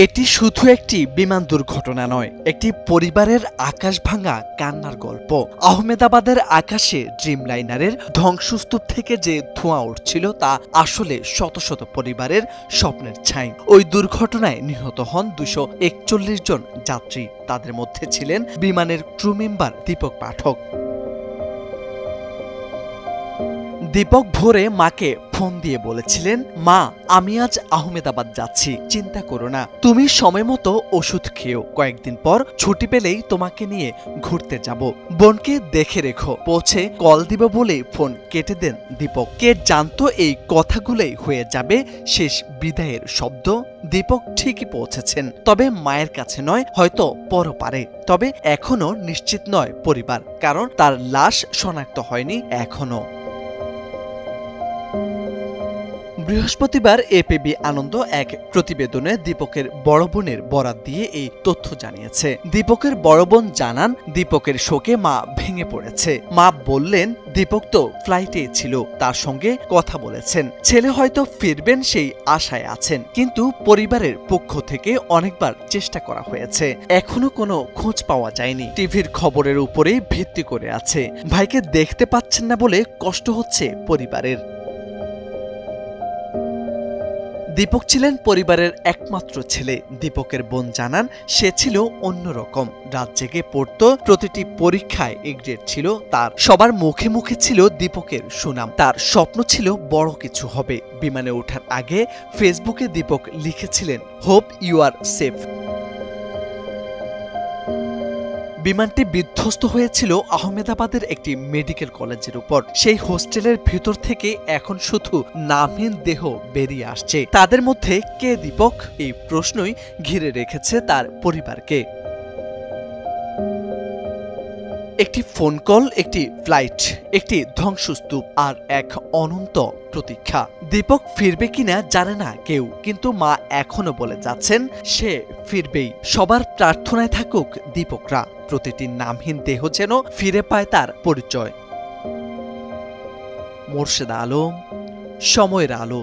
এটি শুধু একটি বিমান দুর্ঘটনা নয়, একটি পরিবারের আকাশভাঙা কান্নার গল্প। আহমেদাবাদের আকাশে ড্রিমলাইনারের ধ্বংসস্তূপ থেকে যে ধোঁয়া উঠছিল তা আসলে শত শত পরিবারের স্বপ্নের ছাই। ওই দুর্ঘটনায় নিহত হন 241 জন যাত্রী। তাদের মধ্যে ছিলেন বিমানের ক্রু মেম্বার দীপক পাঠক। দীপক ভোরে মাকে ফোন দিয়ে বলেছিলেন, মা, আমি আজ আহমেদাবাদ যাচ্ছি, চিন্তা করো না, তুমি সময় মতো ওষুধ খেও, কয়েকদিন পর ছুটি পেলেই তোমাকে নিয়ে ঘুরতে যাব, বোনকে দেখে রেখো। পৌঁছে কল দিব বলেই ফোন কেটে দেন দীপক। কে জানতো এই কথাগুলোই হয়ে যাবে শেষ বিদায়ের শব্দ। দীপক ঠিকই পৌঁছেছেন, তবে মায়ের কাছে নয়, হয়তো পরপারে। তবে এখনো নিশ্চিত নয় পরিবার, কারণ তার লাশ শনাক্ত হয়নি এখনো। বৃহস্পতিবার এপিবি আনন্দ এক প্রতিবেদনে দীপকের বড় বোনের বরাত দিয়ে এই তথ্য জানিয়েছে। দীপকের বড় বোন জানান, দীপকের শোকে মা ভেঙে পড়েছে। মা বললেন, দীপক তো ফ্লাইটে ছিল, তার সঙ্গে কথা বলেছেন, ছেলে হয়তো ফিরবেন সেই আশায় আছেন, কিন্তু পরিবারের পক্ষ থেকে অনেকবার চেষ্টা করা হয়েছে, এখনো কোনো খোঁজ পাওয়া যায়নি। টিভির খবরের উপরেই ভিত্তি করে আছে। ভাইকে দেখতে পাচ্ছেন না বলে কষ্ট হচ্ছে পরিবারের। দীপক ছিলেন পরিবারের একমাত্র ছেলে। দীপকের বোন জানান, সে ছিল অন্যরকম, রাত জেগে পড়ত, প্রতিটি পরীক্ষায় এ গ্রেড ছিল তার। সবার মুখে মুখে ছিল দীপকের সুনাম, তার স্বপ্ন ছিল বড় কিছু হবে। বিমানে ওঠার আগে ফেসবুকে দীপক লিখেছিলেন, হোপ ইউ আর সেফ। বিমানটি বিধ্বস্ত হয়েছিল আহমেদাবাদের একটি মেডিকেল কলেজের উপর। সেই হোস্টেলের ভিতর থেকে এখন শুধু নামহীন দেহ বেরিয়ে আসছে। তাদের মধ্যে কে দীপক? এই প্রশ্নই ঘিরে রেখেছে তার পরিবারকে। একটি ফোন কল, একটি ফ্লাইট, একটি ধ্বংসস্তূপ, আর এক অনন্ত প্রতীক্ষা। দীপক ফিরবে কিনা জানে না কেউ, কিন্তু মা এখনো বলে যাচ্ছেন সে ফিরবেই। সবার প্রার্থনায় থাকুক দীপকরা, প্রতিটি নামহীন দেহ যেন ফিরে পায় তার পরিচয়। মোর্শেদা আলম, সময়ের আলো।